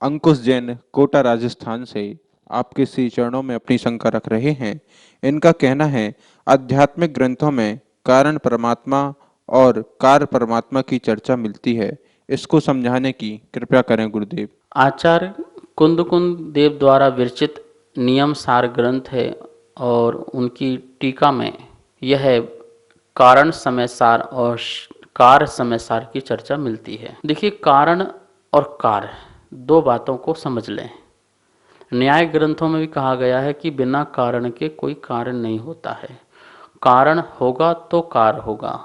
अंकुश जैन कोटा राजस्थान से आपके श्री चरणों में अपनी शंका रख रहे हैं। इनका कहना है आध्यात्मिक ग्रंथों में कारण परमात्मा और कार्य परमात्मा की चर्चा मिलती है। इसको समझाने की कृपा करें गुरुदेव। आचार्य कुंद देव द्वारा विरचित नियम सार ग्रंथ है और उनकी टीका में यह कारण समय सार और कार्य समय सार की चर्चा मिलती है। देखिए, कारण और कार्य दो बातों को समझ लें। न्याय ग्रंथों में भी कहा गया है कि बिना कारण के कोई कारण नहीं होता है, कारण होगा तो कार्य होगा।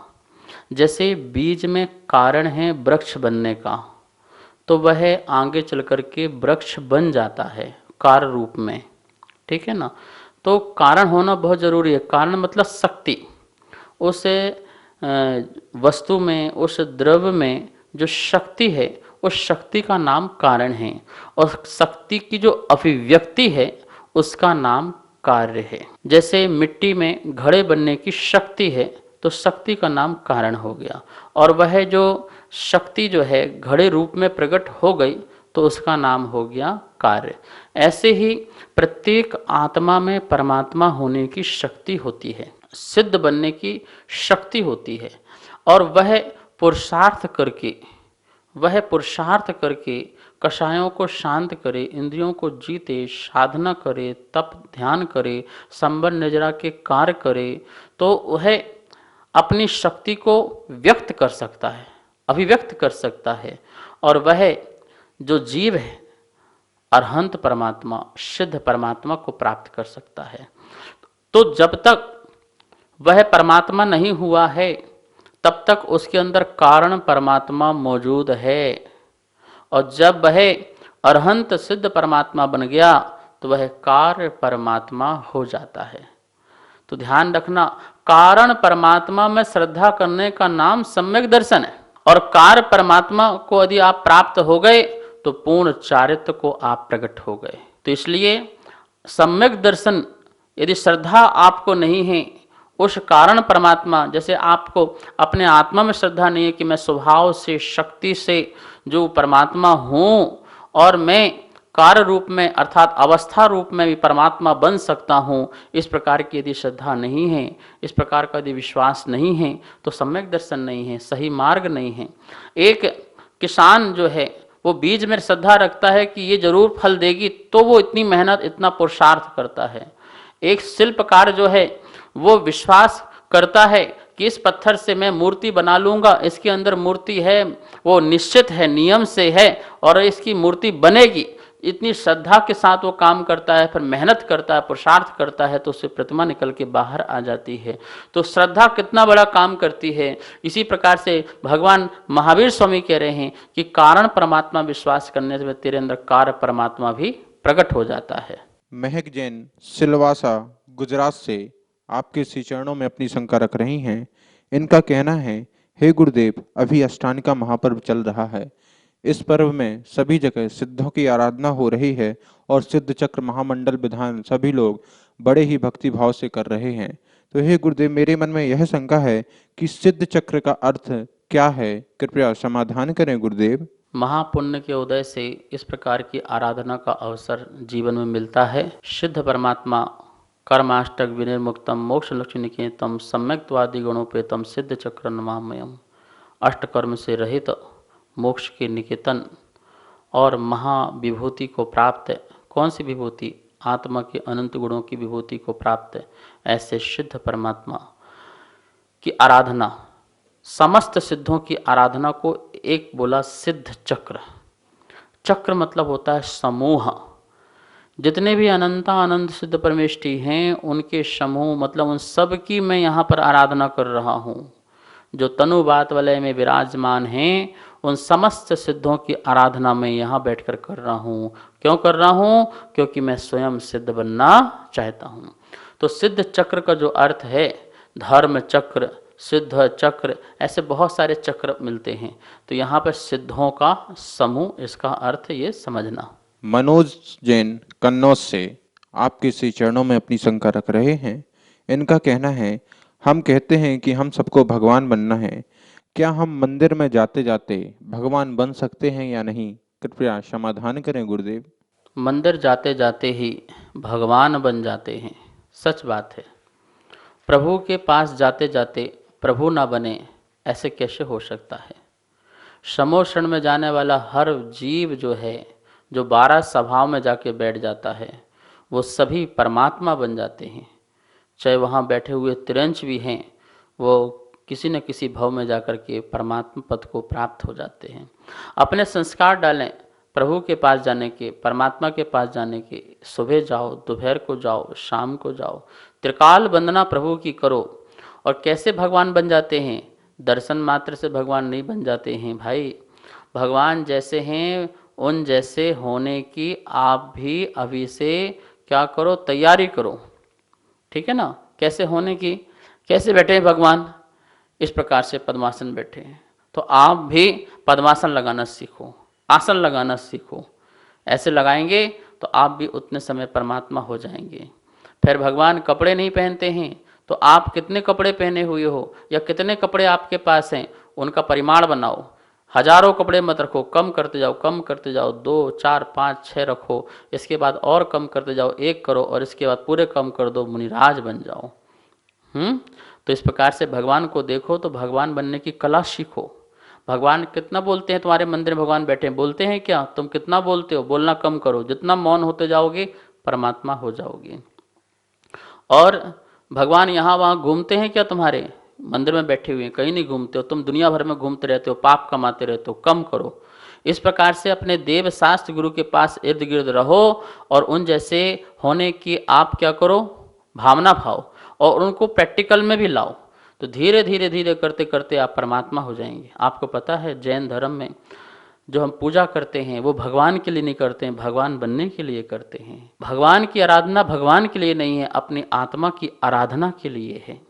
जैसे बीज में कारण है वृक्ष बनने का, तो वह आगे चल कर के वृक्ष बन जाता है कार्य रूप में, ठीक है ना। तो कारण होना बहुत ज़रूरी है। कारण मतलब शक्ति, उस वस्तु में, उस द्रव्य में जो शक्ति है, उस शक्ति का नाम कारण है, और शक्ति की जो अभिव्यक्ति है उसका नाम कार्य है। जैसे मिट्टी में घड़े बनने की शक्ति है, तो शक्ति का नाम कारण हो गया, और वह जो शक्ति जो है घड़े रूप में प्रकट हो गई तो उसका नाम हो गया कार्य। ऐसे ही प्रत्येक आत्मा में परमात्मा होने की शक्ति होती है, सिद्ध बनने की शक्ति होती है, और वह पुरुषार्थ करके कषायों को शांत करे, इंद्रियों को जीते, साधना करे, तप ध्यान करे, संबर निर्जरा के कार्य करे, तो वह अपनी शक्ति को व्यक्त कर सकता है, अभिव्यक्त कर सकता है, और वह जो जीव है अरहंत परमात्मा, सिद्ध परमात्मा को प्राप्त कर सकता है। तो जब तक वह परमात्मा नहीं हुआ है तब तक उसके अंदर कारण परमात्मा मौजूद है, और जब वह अरहंत सिद्ध परमात्मा बन गया तो वह कार्य परमात्मा हो जाता है। तो ध्यान रखना, कारण परमात्मा में श्रद्धा करने का नाम सम्यक दर्शन है, और कार्य परमात्मा को यदि आप प्राप्त हो गए तो पूर्ण चारित्र को आप प्रकट हो गए। तो इसलिए सम्यक दर्शन, यदि श्रद्धा आपको नहीं है उस कारण परमात्मा, जैसे आपको अपने आत्मा में श्रद्धा नहीं है कि मैं स्वभाव से, शक्ति से जो परमात्मा हूँ और मैं कार्य रूप में अर्थात अवस्था रूप में भी परमात्मा बन सकता हूँ, इस प्रकार की यदि श्रद्धा नहीं है, इस प्रकार का यदि विश्वास नहीं है, तो सम्यक दर्शन नहीं है, सही मार्ग नहीं है। एक किसान जो है वो बीज में श्रद्धा रखता है कि ये जरूर फल देगी, तो वो इतनी मेहनत, इतना पुरुषार्थ करता है। एक शिल्पकार जो है वो विश्वास करता है कि इस पत्थर से मैं मूर्ति बना लूंगा, इसके अंदर मूर्ति है, वो निश्चित है, नियम से है, और इसकी मूर्ति बनेगी। इतनी श्रद्धा के साथ वो काम करता है, फिर मेहनत करता है, पुरुषार्थ करता है, तो उससे प्रतिमा निकल के बाहर आ जाती है। तो श्रद्धा कितना बड़ा काम करती है। इसी प्रकार से भगवान महावीर स्वामी कह रहे हैं कि कारण परमात्मा विश्वास करने से तेरे अंदर कार्य परमात्मा भी प्रकट हो जाता है। महक जैन सिलवासा गुजरात से आपके श्री चरणों में अपनी शंका रख रही हैं। इनका कहना है, हे गुरुदेव, अभी अष्टानिका महापर्व चल रहा है। इस पर्व में सभी जगह सिद्धों की आराधना हो रही है और सिद्ध चक्र महामंडल विधान सभी लोग बड़े ही भक्ति भाव से कर रहे हैं। तो हे गुरुदेव, मेरे मन में यह शंका है कि सिद्ध चक्र का अर्थ क्या है, कृपया समाधान करें गुरुदेव। महापुण्य के उदय से इस प्रकार की आराधना का अवसर जीवन में मिलता है। सिद्ध परमात्मा कर्माष्टक विनिर्मुक्तम मोक्ष लक्ष्य निकेतम सम्यक्त्वादि गुणोपेतम सिद्ध चक्र नमाम्यहम्। अष्टकर्म से रहित मोक्ष के निकेतन और महाविभूति को प्राप्त, कौन सी विभूति? आत्मा के अनंत गुणों की विभूति को प्राप्त ऐसे सिद्ध परमात्मा की आराधना, समस्त सिद्धों की आराधना को एक बोला सिद्ध चक्र। चक्र मतलब होता है समूह। जितने भी अनंता अनंत सिद्ध परमेष्टि हैं उनके समूह, मतलब उन सब की मैं यहाँ पर आराधना कर रहा हूँ। जो तनु बात वलय में विराजमान हैं उन समस्त सिद्धों की आराधना मैं यहाँ बैठकर कर रहा हूँ। क्यों कर रहा हूँ? क्योंकि मैं स्वयं सिद्ध बनना चाहता हूँ। तो सिद्ध चक्र का जो अर्थ है, धर्म चक्र, सिद्ध चक्र, ऐसे बहुत सारे चक्र मिलते हैं। तो यहाँ पर सिद्धों का समूह, इसका अर्थ ये समझना। मनोज जैन कन्नौज से आपके श्री चरणों में अपनी शंका रख रहे हैं। इनका कहना है, हम कहते हैं कि हम सबको भगवान बनना है, क्या हम मंदिर में जाते जाते भगवान बन सकते हैं या नहीं, कृपया समाधान करें गुरुदेव। मंदिर जाते जाते ही भगवान बन जाते हैं, सच बात है। प्रभु के पास जाते जाते प्रभु ना बने, ऐसे कैसे हो सकता है। समोषण में जाने वाला हर जीव जो है, जो 12 सभाओं में जाके बैठ जाता है, वो सभी परमात्मा बन जाते हैं। चाहे वहाँ बैठे हुए तिरंच भी हैं, वो किसी न किसी भव में जाकर के परमात्मा पद को प्राप्त हो जाते हैं। अपने संस्कार डालें प्रभु के पास जाने के, परमात्मा के पास जाने के। सुबह जाओ, दोपहर को जाओ, शाम को जाओ, त्रिकाल वंदना प्रभु की करो। और कैसे भगवान बन जाते हैं? दर्शन मात्र से भगवान नहीं बन जाते हैं भाई। भगवान जैसे हैं उन जैसे होने की आप भी अभी से क्या करो, तैयारी करो, ठीक है ना। कैसे होने की? कैसे बैठे हैं भगवान? इस प्रकार से पद्मासन बैठे हैं, तो आप भी पद्मासन लगाना सीखो, आसन लगाना सीखो। ऐसे लगाएंगे तो आप भी उतने समय परमात्मा हो जाएंगे। फिर भगवान कपड़े नहीं पहनते हैं, तो आप कितने कपड़े पहने हुए हो या कितने कपड़े आपके पास हैं, उनका परिमाण बनाओ। हजारों कपड़े मत रखो, कम करते जाओ, कम करते जाओ। 2, 4, 5, 6 रखो, इसके बाद और कम करते जाओ, 1 करो, और इसके बाद पूरे कम कर दो, मुनिराज बन जाओ। तो इस प्रकार से भगवान को देखो, तो भगवान बनने की कला सीखो। भगवान कितना बोलते हैं? तुम्हारे मंदिर में भगवान बैठे हैं, बोलते हैं क्या? तुम कितना बोलते हो? बोलना कम करो। जितना मौन होते जाओगे परमात्मा हो जाओगे। और भगवान यहाँ वहाँ घूमते हैं क्या? तुम्हारे मंदिर में बैठे हुए हैं, कहीं नहीं घूमते हो। तुम दुनिया भर में घूमते रहते हो, पाप कमाते रहते हो, कम करो। इस प्रकार से अपने देव शास्त्र गुरु के पास इर्द गिर्द रहो, और उन जैसे होने की आप क्या करो, भावना भाव, और उनको प्रैक्टिकल में भी लाओ। तो धीरे धीरे धीरे करते करते आप परमात्मा हो जाएंगे। आपको पता है जैन धर्म में जो हम पूजा करते हैं वो भगवान के लिए नहीं करते हैं, भगवान बनने के लिए करते हैं। भगवान की आराधना भगवान के लिए नहीं है, अपनी आत्मा की आराधना के लिए है।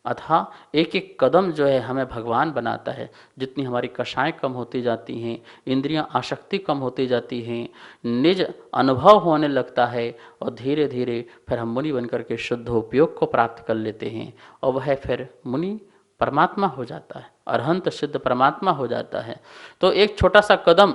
अतः एक एक कदम जो है हमें भगवान बनाता है। जितनी हमारी कषाएं कम होती जाती हैं, इंद्रियां आसक्ति कम होती जाती हैं, निज अनुभव होने लगता है, और धीरे धीरे फिर हम मुनि बनकर के शुद्ध उपयोग को प्राप्त कर लेते हैं, और वह फिर मुनि परमात्मा हो जाता है, अरहंत सिद्ध परमात्मा हो जाता है। तो एक छोटा सा कदम,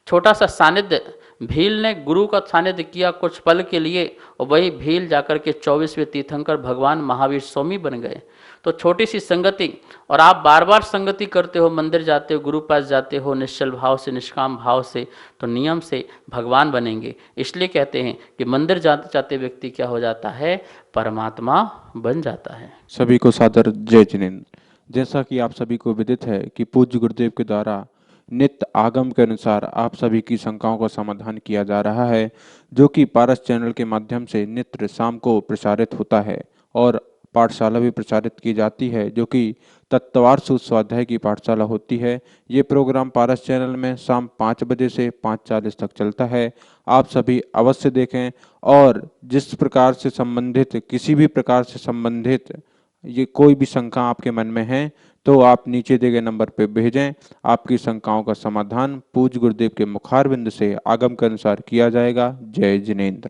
छोटा सा सानिध्य, भील ने गुरु का सानिध्य किया कुछ पल के लिए, और वही भील जाकर के 24वें तीर्थंकर भगवान महावीर स्वामी बन गए। तो छोटी सी संगति, और आप बार बार संगति करते हो, मंदिर जाते हो, गुरु पास जाते हो, निश्चल भाव से, निष्काम भाव से, तो नियम से भगवान बनेंगे। इसलिए कहते हैं कि मंदिर जाते जाते व्यक्ति क्या हो जाता है, परमात्मा बन जाता है। सभी को सादर जय जिनेंद्र। जैसा कि आप सभी को विदित है कि पूज्य गुरुदेव के द्वारा नित्य आगम के अनुसार आप सभी की शंकाओं का समाधान किया जा रहा है, जो कि पारस चैनल के माध्यम से नित्य शाम को प्रसारित होता है, और पाठशाला भी प्रचारित की जाती है, जो कि तत्वार सूत्र स्वाध्याय की पाठशाला होती है। ये प्रोग्राम पारस चैनल में शाम 5 बजे से 5:40 तक चलता है। आप सभी अवश्य देखें, और जिस प्रकार से संबंधित, किसी भी प्रकार से संबंधित ये कोई भी शंका आपके मन में है, तो आप नीचे दिए गए नंबर पर भेजें। आपकी शंकाओं का समाधान पूज्य गुरुदेव के मुखारविंद से आगम के अनुसार किया जाएगा। जय जिनेंद्र।